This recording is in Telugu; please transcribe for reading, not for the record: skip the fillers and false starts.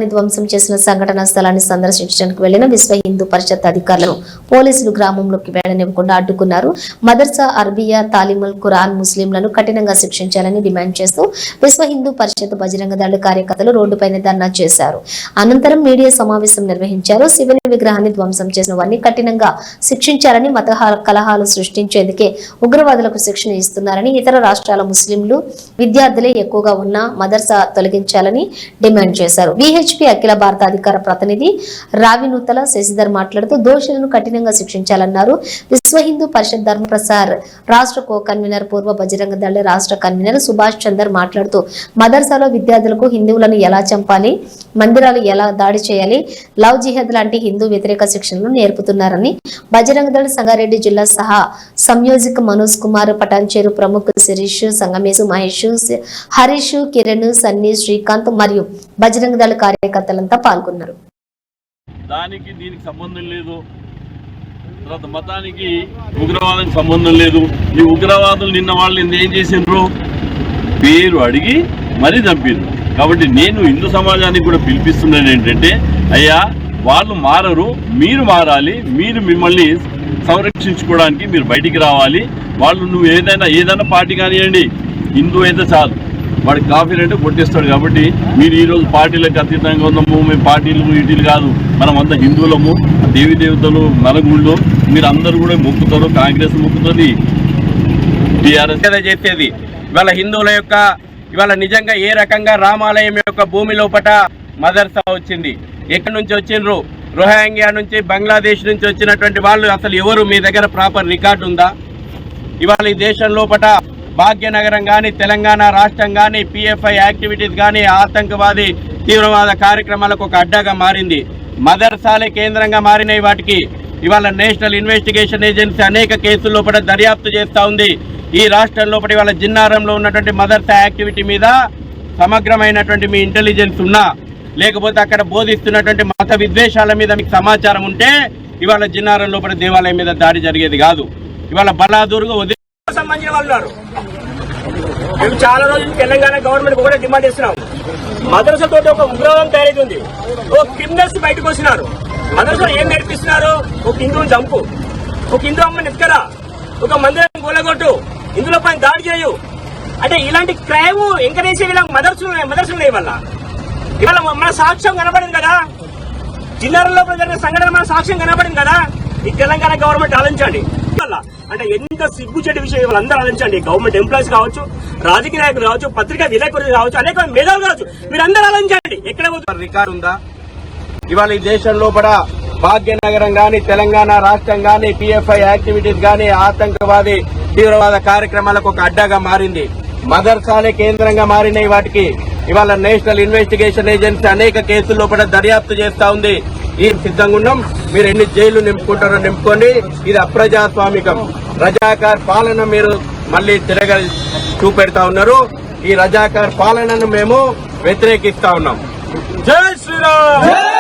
విగ్రహాన్ని ధ్వంసం చేసిన సంఘటనా స్థలాన్ని సందర్శించడానికి వెళ్లిన విశ్వ హిందూ పరిషత్ అధికారులను పోలీసులు గ్రామంలోకి వెళ్లనివ్వకుండా అడ్డుకున్నారు. మదర్సా అర్బియా తాలిముల్ ఖురాన్ ముస్లింలను కఠినంగా శిక్షించాలని డిమాండ్ చేస్తూ విశ్వ హిందూ పరిషత్ బజరంగ దళ కార్యకర్తలు రోడ్డుపైన ధర్నా చేశారు. అనంతరం మీడియా సమావేశం నిర్వహించారు. శివుని విగ్రహాన్ని ధ్వంసం చేసిన వారిని కఠినంగా శిక్షించాలని, మత కలహాలు సృష్టించేందుకే ఉగ్రవాదులకు శిక్షణ ఇస్తున్నారని, ఇతర రాష్ట్రాల ముస్లింలు విద్యార్థులే ఎక్కువగా ఉన్న మదర్సా తొలగించాలని డిమాండ్ చేశారు. విహెచ్పి అఖిల భారత అధికార ప్రతినిధి రావినూతల శశిధర్ మాట్లాడుతూ దోషులను కఠినంగా శిక్షించాలన్నారు. విశ్వ హిందూ పరిషత్ ధర్మప్రసార్ రాష్ట్ర కో కన్వీనర్, పూర్వ బజరంగ దళ రాష్ట్ర కన్వీనర్ సుభాష్ చందర్ మాట్లాడుతూ మదర్సాలో విద్యార్థులకు హిందువులను ఎలా చంపాలి, మందిరాలు ఎలా దాడి చేయాలి, లవ్ జిహాద్ లాంటి హిందూ వ్యతిరేక శిక్షణలు నేర్పుతున్నారని, బజరంగ దళ సంగారెడ్డి జిల్లా సహా సంయోజక మనోజ్ కుమార్, పటాన్చేరు ప్రముఖ శిరీష్, సంగమేశు, మహేష్, హరీష్, కిరణ్, సన్నీ, శ్రీకాంత్ మరియు బజరంగ దళ కార్యకర్తలంతా పాల్గొన్నారు. దానికి దీనికి సంబంధం లేదు, తర్వాత మతానికి ఉగ్రవాదానికి సంబంధం లేదు. ఈ ఉగ్రవాదులు నిన్న వాళ్ళు ఏం చేసిండ్రు, పేరు అడిగి మరీ చంపారు. కాబట్టి నేను హిందూ సమాజానికి కూడా పిలిపిస్తున్నాను ఏంటంటే, అయ్యా వాళ్ళు మారరు, మీరు మారాలి, మీరు మిమ్మల్ని సంరక్షించుకోవడానికి మీరు బయటికి రావాలి. వాళ్ళు నువ్వు ఏదైనా పార్టీ కానివ్వండి, హిందూ అయితే చాలు, వాడికి కాఫీ అంటే కొట్టేస్తాడు. కాబట్టి మీరు ఈరోజు పార్టీలకు అతీతంగా ఉన్నాము, మేము పార్టీలు వీటిలు కాదు, మనం అంతా హిందువులము, దేవీ దేవతలు మన గుళ్ళు, మీరు అందరూ కూడా మొక్కుతారు, కాంగ్రెస్ మొక్కుతుంది, టీఆర్ఎస్ చేసేది. ఇవాళ హిందువుల యొక్క ఇవాళ నిజంగా ఏ రకంగా రామాలయం యొక్క భూమి లోపట మదర్సా వచ్చింది, ఎక్కడి నుంచి వచ్చిండ్రు, రోహింగ్యా నుంచి, బంగ్లాదేశ్ నుంచి వచ్చినటువంటి వాళ్ళు అసలు ఎవరు, మీ దగ్గర ప్రాపర్ రికార్డు ఉందా? ఇవాళ ఈ దేశం లోపట భాగ్యనగరం కానీ, తెలంగాణ రాష్ట్రం కానీ, పిఎఫ్ఐ యాక్టివిటీస్ కానీ, ఆతంకవాది తీవ్రవాద కార్యక్రమాలకు ఒక అడ్డాగా మారింది. మదర్సాలే కేంద్రంగా మారినాయి. వాటికి ఇవాళ నేషనల్ ఇన్వెస్టిగేషన్ ఏజెన్సీ అనేక కేసుల లోపల దర్యాప్తు చేస్తూ ఉంది. ఈ రాష్ట్రం లోపల ఇవాళ జిన్నారంలో ఉన్నటువంటి మదర్సా యాక్టివిటీ మీద సమగ్రమైనటువంటి మీ ఇంటెలిజెన్స్ ఉన్నా, లేకపోతే అక్కడ బోధిస్తున్నటువంటి మత విద్వేషాల మీద మీకు సమాచారం ఉంటే ఇవాళ జిన్నారం లోపల దేవాలయం మీద దాడి జరిగేది కాదు. ఇవాళ బలాదూరుగా సంబంధించిన వాళ్ళు ఉన్నారు. మేము చాలా రోజులు తెలంగాణ గవర్నమెంట్ కూడా డిమాండ్ చేస్తున్నాం. మదర్సతో ఒక ఉగ్రవాదం తయారైతుంది. ఓ క్రిమినల్స్ బయటకు వస్తున్నారు. మదర్సలో ఏం నేర్పిస్తున్నారు? ఒక హిందువుని చంపు, ఒక హిందూ అమ్మని ఎత్తుకరా, ఒక మందిరాన్ని కూలగొట్టు, ఇందులో పైన దాడి చేయు అంటే ఇలాంటి క్రైమ్ ఎంకరేజ్ చేయాలి. మదర్సులు ఉన్నాయి వల్ల ఇవాళ మన సాక్ష్యం కనబడింది కదా, జిల్లాలో జరిగిన సంఘటన మన సాక్ష్యం కనబడింది కదా. ఈ తెలంగాణ గవర్నమెంట్ ఆలోచించండి. అంటే ఎంత సిగ్గుచేటి విషయం వాళ్ళందరూ ఆలోచించండి. గవర్నమెంట్ ఎంప్లాయీస్ కావచ్చు, రాజకీయ నాయకులు కావచ్చు, పత్రికా విలేకరులు కావచ్చు, అనేక మేధావులు కావచ్చు, మీరందరూ ఆలోచించండి. ఎక్కడ రికార్డు ఉందా? ఇవాళ ఈ దేశం లోపల భాగ్యనగరం కానీ, తెలంగాణ రాష్ట్రం కానీ, పిఎఫ్ఐ యాక్టివిటీస్ కానీ, ఆతంకవాది తీవ్రవాద కార్యక్రమాలకు ఒక అడ్డాగా మారింది. మదర్సాలే కేంద్రంగా మారినాయి. వాటికి ఇవాళ నేషనల్ ఇన్వెస్టిగేషన్ ఏజెన్సీ అనేక కేసుల లోపల దర్యాప్తు చేస్తా ఉంది. ఈ సిద్ధంగా ఉన్నాం. మీరు ఎన్ని జైళ్లు నింపుకుంటారో నింపుకోండి. ఇది అప్రజాస్వామికం, రజాకార్ పాలన మీరు మళ్లీ చూపెడతా ఉన్నారు. ఈ రజాకార్ పాలనను మేము వ్యతిరేకిస్తా ఉన్నాం. జై శ్రీరామ్.